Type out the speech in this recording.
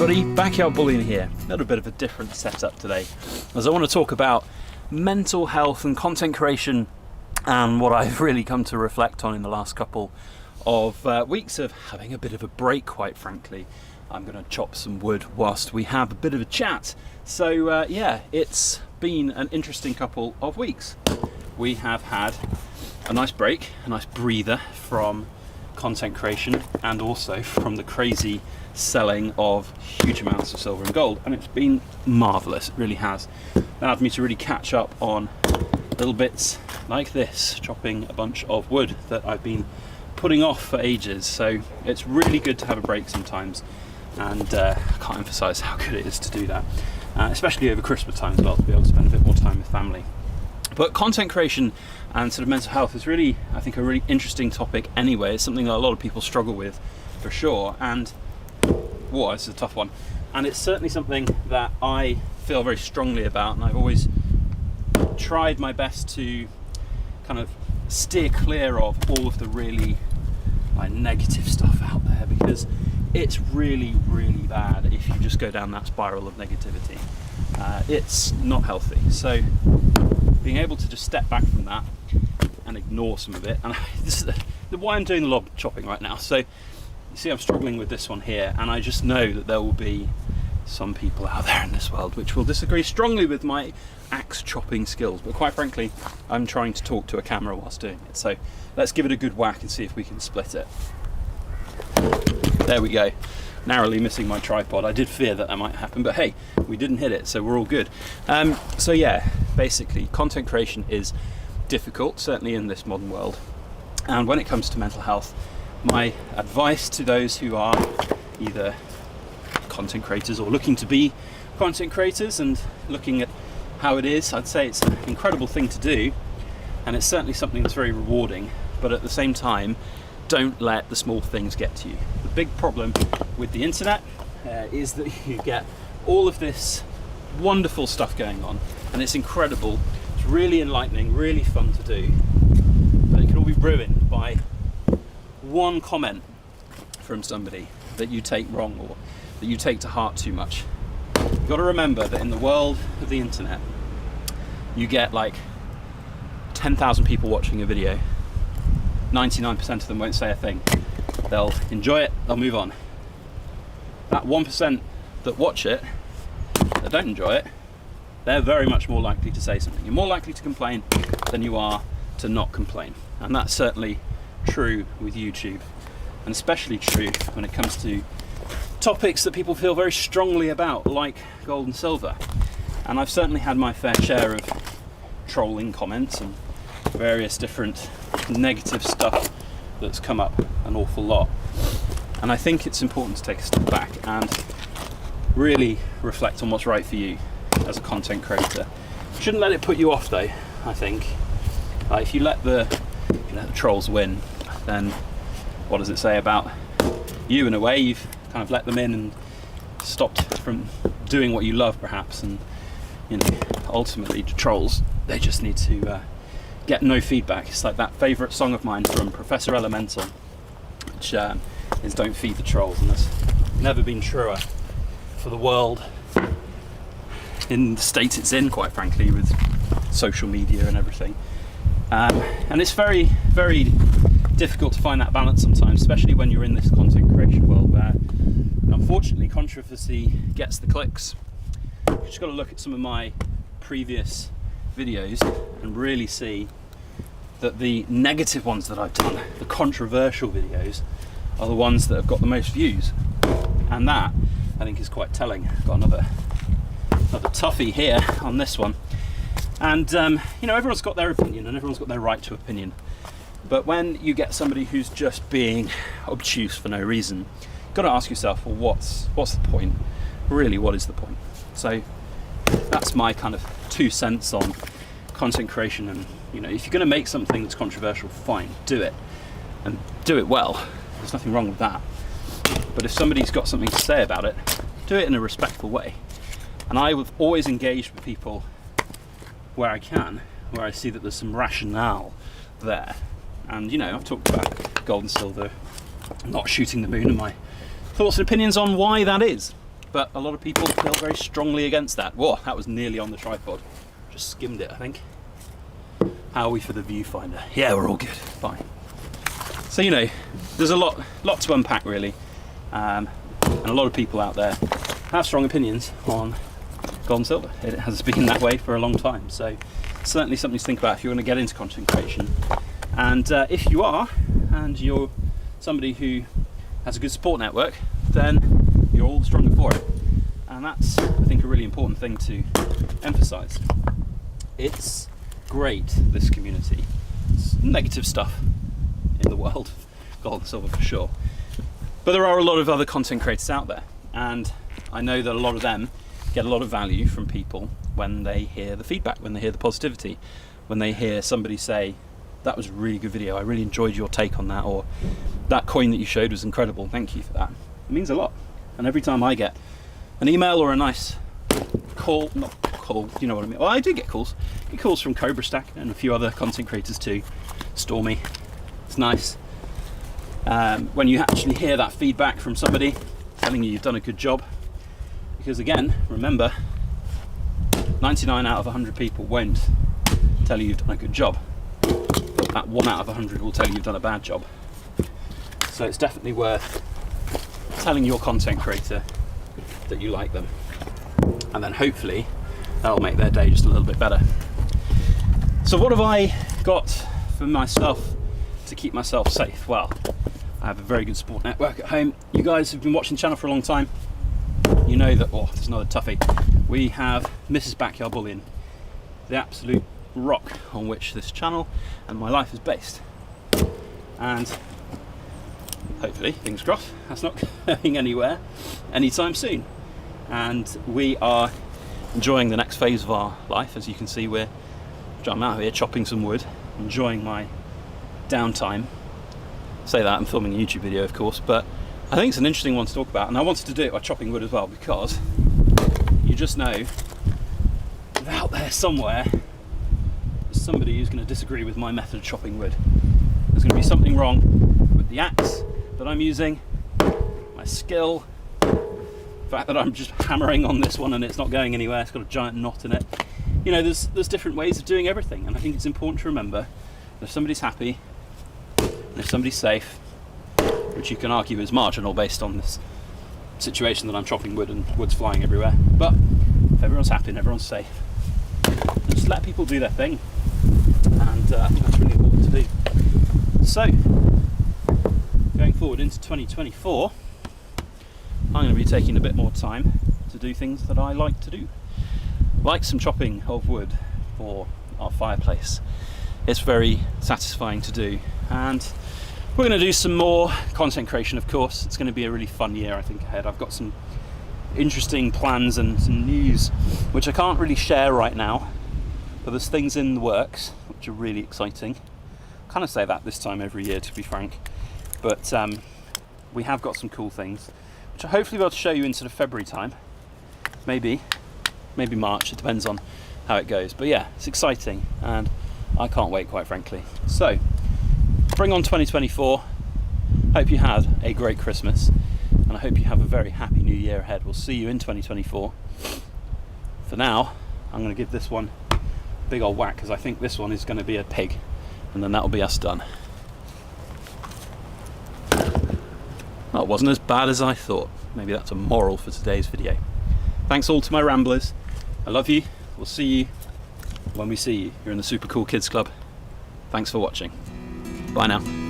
everybody, Backyard Bullying here. A little bit of a different setup today, as I want to talk about mental health and content creation and what I've really come to reflect on in the last couple of weeks of having a bit of a break, quite frankly. I'm going to chop some wood whilst we have a bit of a chat. So yeah, it's been an interesting couple of weeks. We have had a nice break, a nice breather from content creation and also from the crazy selling of huge amounts of silver and gold, and it's been marvellous. It really has allowed me to really catch up on little bits like this, chopping a bunch of wood that I've been putting off for ages. So it's really good to have a break sometimes, and I can't emphasize how good it is to do that, especially over Christmas time as well, to be able to spend a bit more time with family. But content creation and sort of mental health is really, I think, a really interesting topic anyway. It's something that a lot of people struggle with for sure, and it's a tough one, and it's certainly something that I feel very strongly about, and I've always tried my best to kind of steer clear of all of the really negative stuff out there, because it's really, really bad if you just go down that spiral of negativity. It's not healthy. So being able to just step back from that and ignore some of it, and this is why I'm doing the log chopping right now. So you see I'm struggling with this one here, and I just know that there will be some people out there in this world which will disagree strongly with my axe chopping skills, but quite frankly I'm trying to talk to a camera whilst doing it, so let's give it a good whack and see if we can split it. There we go. Narrowly missing my tripod. I did fear that might happen, but hey, we didn't hit it, so we're all good. So yeah, basically content creation is difficult, certainly in this modern world, and when it comes to mental health, my advice to those who are either content creators or looking to be content creators and looking at how it is, I'd say it's an incredible thing to do, and it's certainly something that's very rewarding, but at the same time, don't let the small things get to you. The big problem with the internet is that you get all of this wonderful stuff going on, and it's incredible, it's really enlightening, really fun to do, but it can all be ruined by one comment from somebody that you take wrong or that you take to heart too much. You've got to remember that in the world of the internet, you get like 10,000 people watching a video. 99% of them won't say a thing. They'll enjoy it, they'll move on. That 1% that watch it, that don't enjoy it, they're very much more likely to say something. You're more likely to complain than you are to not complain. And that's certainly true with YouTube, and especially true when it comes to topics that people feel very strongly about, like gold and silver. And I've certainly had my fair share of trolling comments and various different negative stuff that's come up an awful lot, and I think it's important to take a step back and really reflect on what's right for you as a content creator. You shouldn't let it put you off though. I think if you let the trolls win, then what does it say about you? In a way, you've kind of let them in and stopped from doing what you love, perhaps. And ultimately, the trolls, they just need to get no feedback. It's like that favourite song of mine from Professor Elemental, which is "Don't feed the trolls," and that's never been truer for the world in the state it's in, quite frankly, with social media and everything. And it's very, very difficult to find that balance sometimes, especially when you're in this content creation world where, unfortunately, controversy gets the clicks. You've just got to look at some of my previous videos and really see that the negative ones that I've done, the controversial videos, are the ones that have got the most views. And that, I think, is quite telling. I've got another toughie here on this one. And everyone's got their opinion and everyone's got their right to opinion. But when you get somebody who's just being obtuse for no reason, you've got to ask yourself, well, what's the point? Really, what is the point? So that's my kind of 2 cents on content creation. And if you're going to make something that's controversial, fine, do it, and do it well. There's nothing wrong with that. But if somebody's got something to say about it, do it in a respectful way. And I have always engaged with people where I can, where I see that there's some rationale there. And I've talked about gold and silver, not shooting the moon, and my thoughts and opinions on why that is. but a lot of people feel very strongly against that. Whoa, that was nearly on the tripod. Just skimmed it, I think. How are we for the viewfinder? Yeah, we're all good. Fine. So, you know, there's a lot to unpack, really. And a lot of people out there have strong opinions on gold and silver. It has been that way for a long time. So, certainly something to think about if you're going to get into content creation. And if you are, and you're somebody who has a good support network, then you're all the stronger for it. And that's, I think, a really important thing to emphasize. It's great, this community. It's negative stuff in the world, gold and silver for sure. But there are a lot of other content creators out there, and I know that a lot of them get a lot of value from people when they hear the feedback, when they hear the positivity, when they hear somebody say, that was a really good video, I really enjoyed your take on that, or that coin that you showed was incredible, thank you for that. It means a lot. And every time I get an email or a nice call, not call, you know what I mean, well, I do get calls. I get calls from Cobra Stack and a few other content creators too. Stormy, it's nice. When you actually hear that feedback from somebody telling you you've done a good job, because again, remember, 99 out of 100 people won't tell you you've done a good job. That 1 out of 100 will tell you you've done a bad job. So it's definitely worth telling your content creator that you like them, and then hopefully that'll make their day just a little bit better. So what have I got for myself to keep myself safe? Well, I have a very good support network at home. You guys have been watching the channel for a long time. You know that, oh, there's another toughie. We have Mrs. Backyard Bullion, the absolute rock on which this channel and my life is based. And hopefully, fingers crossed, that's not going anywhere anytime soon. And we are enjoying the next phase of our life. As you can see, I'm out here chopping some wood, enjoying my downtime. Say that, I'm filming a YouTube video, of course, but I think it's an interesting one to talk about, and I wanted to do it by chopping wood as well, because you just know that out there somewhere there's somebody who's going to disagree with my method of chopping wood. There's going to be something wrong with the axe that I'm using, my skill, the fact that I'm just hammering on this one and it's not going anywhere, it's got a giant knot in it. You know, there's different ways of doing everything, and I think it's important to remember that if somebody's happy and if somebody's safe, which you can argue is marginal based on this situation that I'm chopping wood and wood's flying everywhere, but if everyone's happy and everyone's safe, just let people do their thing, and I think that's really important to do. So, going forward into 2024, I'm going to be taking a bit more time to do things that I like to do, like some chopping of wood for our fireplace. It's very satisfying to do, and we're going to do some more content creation, of course. It's going to be a really fun year, I think, ahead. I've got some interesting plans and some news which I can't really share right now, but there's things in the works which are really exciting. I kind of say that this time every year, to be frank, but we have got some cool things which I hopefully be able to show you in sort of February time, maybe March, it depends on how it goes. But yeah, it's exciting and I can't wait, quite frankly. So bring on 2024. Hope you had a great Christmas, and I hope you have a very happy new year ahead. We'll see you in 2024. For now, I'm going to give this one a big old whack, because I think this one is going to be a pig, and then that'll be us done. Well, it wasn't as bad as I thought. Maybe that's a moral for today's video. Thanks all to my ramblers. I love you. We'll see you when we see you. You're in the Super Cool Kids Club. Thanks for watching. Bye now.